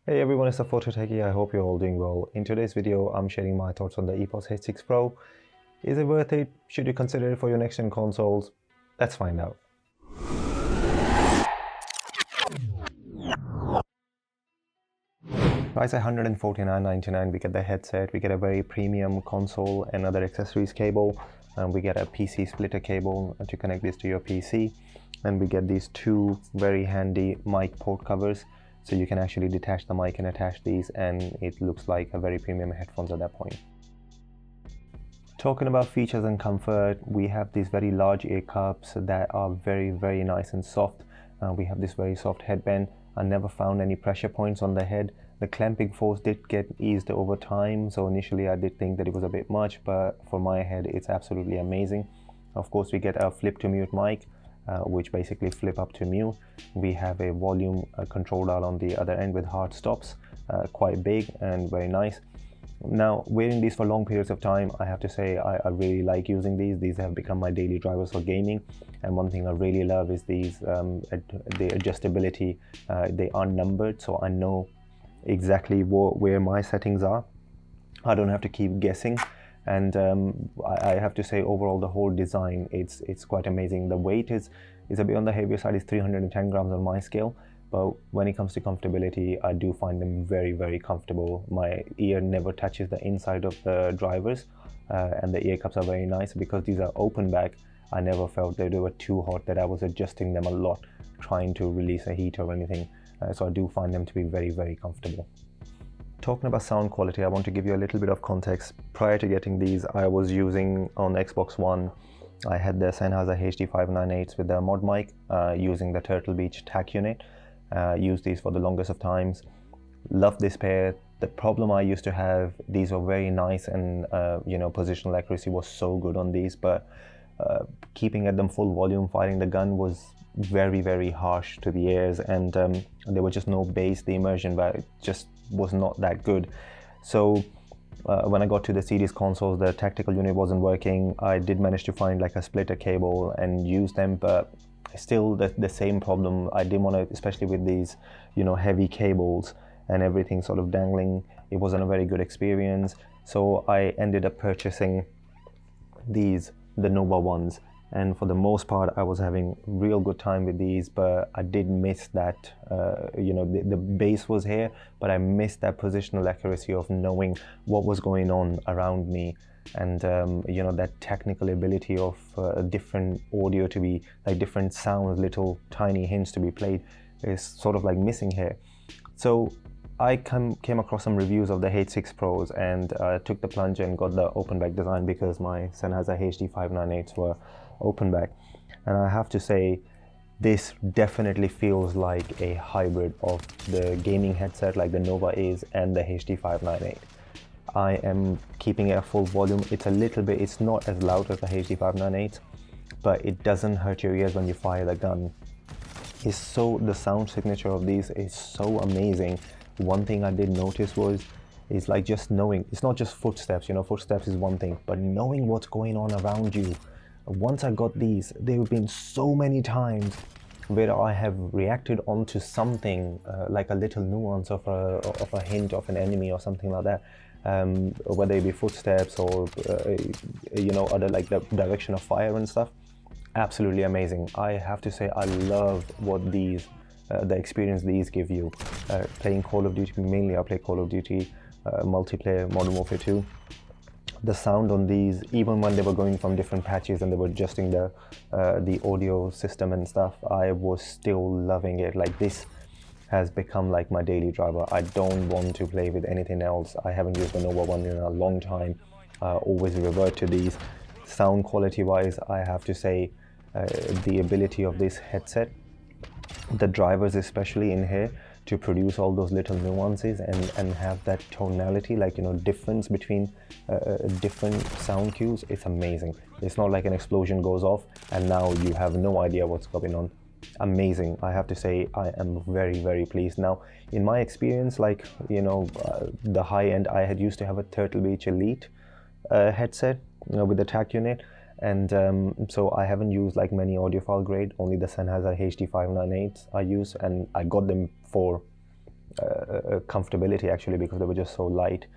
Hey everyone, it's the Photo Techie. I hope you're all doing well. In today's video, I'm sharing my thoughts on the EPOS H6 Pro. Is it worth it? Should you consider it for your next-gen consoles? Let's find out. Price at $149.99, we get the headset, we get a very premium console and other accessories cable, and we get a PC splitter cable to connect this to your PC, and we get these two very handy mic port covers, so you can actually detach the mic and attach these, and it looks like a very premium headphones at that point. Talking about features and comfort, we have these very large ear cups that are very nice and soft. We have this very soft headband. I never found any pressure points on the head. The clamping force did get eased over time, so initially I did think that it was a bit much, but for my head it's absolutely amazing. Of course, we get a flip to mute mic, which basically flip up to mute. We have a volume control dial on the other end with hard stops, quite big and very nice. Now, wearing these for long periods of time, I have to say I really like using these. These have become my daily drivers for gaming, and one thing I really love is these the adjustability. They are numbered, so I know exactly where my settings are. I don't have to keep guessing, and I have to say overall the whole design, it's quite amazing. The weight is a bit on the heavier side. It's 310 grams on my scale. But when it comes to comfortability, I do find them very comfortable. My ear never touches the inside of the drivers, and the ear cups are very nice. Because these are open back, I never felt that they were too hot, that I was adjusting them a lot, trying to release a heat or anything. So I do find them to be very comfortable. Talking about sound quality, I want to give you a little bit of context. Prior to getting these, I was using on Xbox One, I had the Sennheiser HD598s with the mod mic, using the Turtle Beach TAC unit. Used these for the longest of times. Love this pair. The problem I used to have, these were very nice, and positional accuracy was so good on these, but keeping at them full volume, firing the gun was very harsh to the ears, and there was just no bass. The immersion, but it just was not that good. So when I got to the series consoles, the tactical unit wasn't working. I did manage to find like a splitter cable and use them, but still the same problem. I didn't want to, especially with these heavy cables and everything sort of dangling. It wasn't a very good experience, so I ended up purchasing the Nova ones, and for the most part I was having real good time with these. But I did miss that the bass was here, but I missed that positional accuracy of knowing what was going on around me, and that technical ability of different audio to be like different sounds, little tiny hints to be played, is sort of like missing here. So I came across some reviews of the H6 Pros, and took the plunge and got the open back design because my Sennheiser HD598s were open back, and I have to say this definitely feels like a hybrid of the gaming headset like the Nova is and the HD598. I am keeping it at full volume. It's not as loud as the HD598, but it doesn't hurt your ears when you fire the gun. The sound signature of these is so amazing. One thing I did notice is like just knowing, it's not just footsteps, footsteps is one thing, but knowing what's going on around you. Once I got these, there have been so many times where I have reacted onto something, like a little nuance of a hint of an enemy or something like that. Whether it be footsteps or other like the direction of fire and stuff. Absolutely amazing. I have to say I love what the experience these give you. Playing Call of Duty, mainly I play Call of Duty multiplayer, Modern Warfare 2. The sound on these, even when they were going from different patches and they were adjusting the audio system and stuff, I was still loving it. Like, this has become like my daily driver. I don't want to play with anything else. I haven't used the Nova one in a long time. Always revert to these. Sound quality wise, I have to say the ability of this headset, the drivers especially in here, to produce all those little nuances and have that tonality, like difference between different sound cues. It's amazing. It's not like an explosion goes off and now you have no idea what's going on. Amazing. I have to say I am very pleased. Now, in my experience, like the high end, I had used to have a Turtle Beach Elite headset with the TAC unit, and so I haven't used like many audiophile grade, only the Sennheiser HD598s I use, and I got them for comfortability actually, because they were just so light.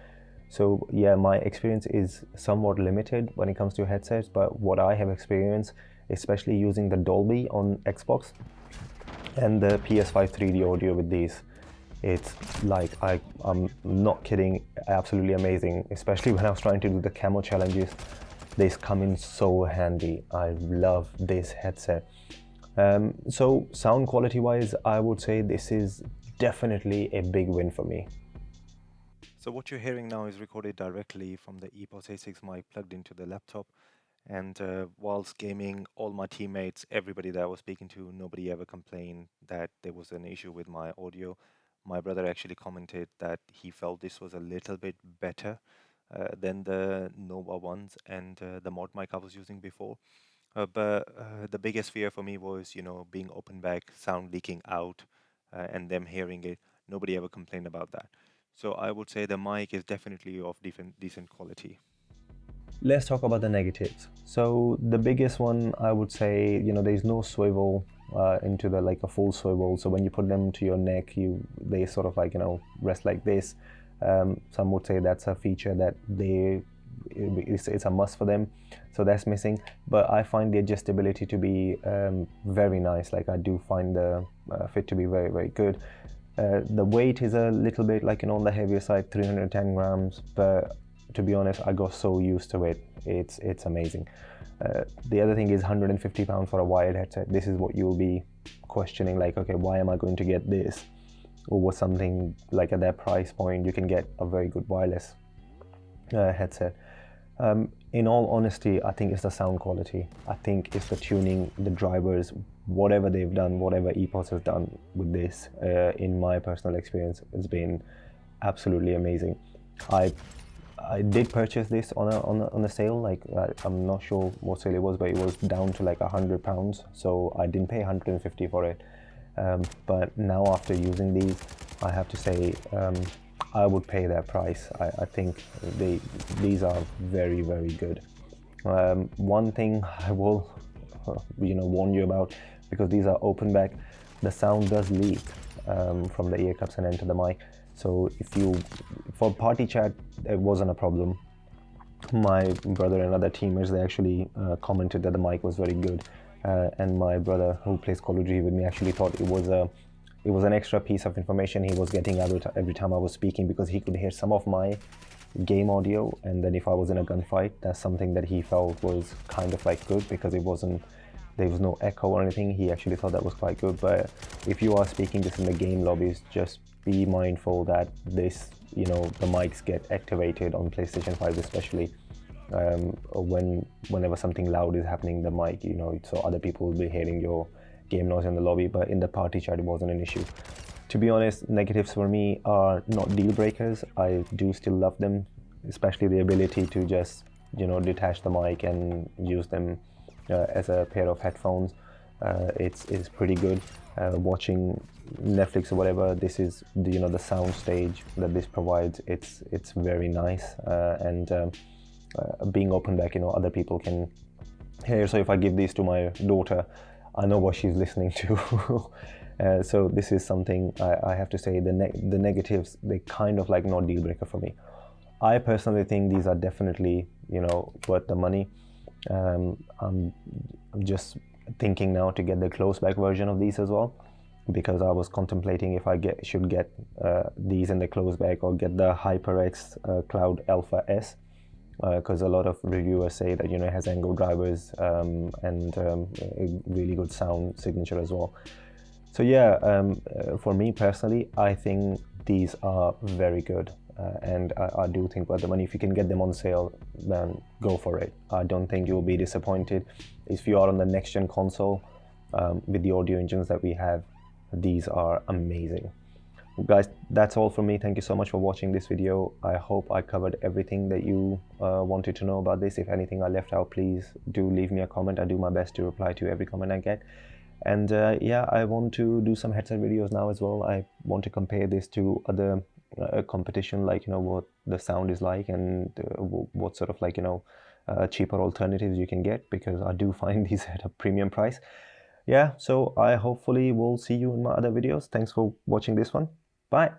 So yeah, my experience is somewhat limited when it comes to headsets, but what I have experienced, especially using the Dolby on Xbox and the PS5 3D audio with these, it's like, I'm not kidding, absolutely amazing. Especially when I was trying to do the camo challenges, this come in so handy. I love this headset. So sound quality wise, I would say this is definitely a big win for me. So what you're hearing now is recorded directly from the EPOS H6 mic plugged into the laptop. And whilst gaming, all my teammates, everybody that I was speaking to, nobody ever complained that there was an issue with my audio. My brother actually commented that he felt this was a little bit better than the Nova ones and the mod mic I was using before. But the biggest fear for me was, being open back, sound leaking out, and them hearing it. Nobody ever complained about that. So I would say the mic is definitely of decent quality. Let's talk about the negatives. So the biggest one, I would say, there's no swivel into the like a full swivel. So when you put them to your neck, they sort of like rest like this. Some would say that's a feature that it's a must for them, so that's missing. But I find the adjustability to be very nice. Like I do find the fit to be very good. The weight is a little bit like on the heavier side, 310 grams, but to be honest, I got so used to it. It's amazing. The other thing is £150 for a wired headset. This is what you'll be questioning, like, okay, why am I going to get this? Or was something like at that price point you can get a very good wireless headset. In all honesty, I think it's the sound quality. I think it's the tuning, the drivers, whatever they've done, whatever EPOS has done with this, in my personal experience, it's been absolutely amazing. I did purchase this on a sale. Like I'm not sure what sale it was, but it was down to like £100, so I didn't pay 150 for it. But now after using these, I have to say I would pay that price. I think these are very good. One thing I will warn you about, because these are open back, the sound does leak from the ear cups and enter the mic. So for party chat, it wasn't a problem. My brother and other teammates, they actually commented that the mic was very good. And my brother, who plays Call of Duty with me, actually thought it was an extra piece of information he was getting every time I was speaking, because he could hear some of my game audio, and then if I was in a gunfight, that's something that he felt was kind of like good, because there was no echo or anything. He actually thought that was quite good. But if you are speaking this in the game lobbies, just be mindful that this, the mics get activated on PlayStation 5 especially. Whenever something loud is happening, the mic, so other people will be hearing your game noise in the lobby. But in the party chat, it wasn't an issue. To be honest, negatives for me are not deal breakers. I do still love them, especially the ability to just detach the mic and use them as a pair of headphones. It's pretty good. Watching Netflix or whatever, this is the sound stage that this provides. It's very nice, and being open back, other people can hear. So if I give these to my daughter, I know what she's listening to. So this is something I have to say, the negatives, they kind of like not deal breaker for me. I personally think these are definitely worth the money. I'm just thinking now to get the close back version of these as well, because I was contemplating if I should get these in the close back or get the HyperX Cloud Alpha S, because a lot of reviewers say that it has angle drivers and a really good sound signature as well. So yeah, for me personally, I think these are very good, and I do think worth the money. If you can get them on sale, then go for it. I don't think you'll be disappointed. If you are on the next gen console with the audio engines that we have, these are amazing. Well, guys, that's all from me. Thank you so much for watching this video. I hope I covered everything that you wanted to know about this. If anything I left out, please do leave me a comment. I do my best to reply to every comment I get. And yeah, I want to do some headset videos now as well. I want to compare this to other competition, like what the sound is like, and what sort of like cheaper alternatives you can get, because I do find these at a premium price. Yeah, so I hopefully will see you in my other videos. Thanks for watching this one. Bye.